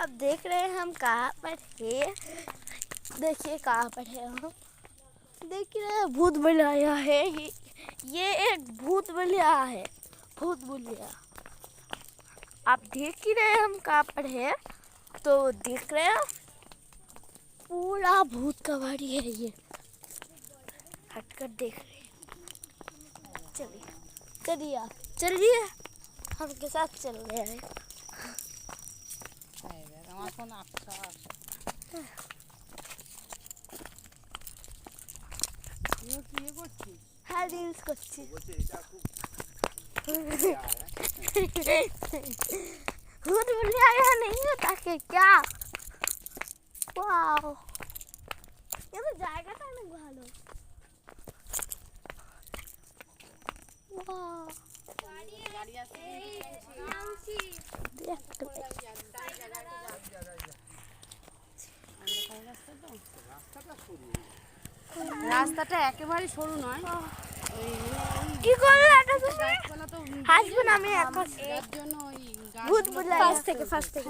आप देख रहे हैं हम कहाँ पर है। देखिए कहाँ पर है हम। देख रहे हैं भूत बुलिया है। ये एक भूत बुलिया है। भूत बुलिया आप देख ही रहे हैं हम कहाँ पर है। तो देख रहे हैं पूरा भूत का बाड़ी है ये। हटकर देख रहे हैं। चलिए चलिए आप चलिए हमके साथ चल रहे हैं। হ্যাঁ রিলস করছি। भूत बुलिया यहाँ नहीं होता है क्या? वाओ ये तो জায়গাটা অনেক ভালো। वाओ রাস্তাটা একেবারে সরু নয়। কি করলে এটা তুমি? হাসবেন আমি এখন। এর জন্য ওই ভূত বুলিয়া ফার্স্ট থেকে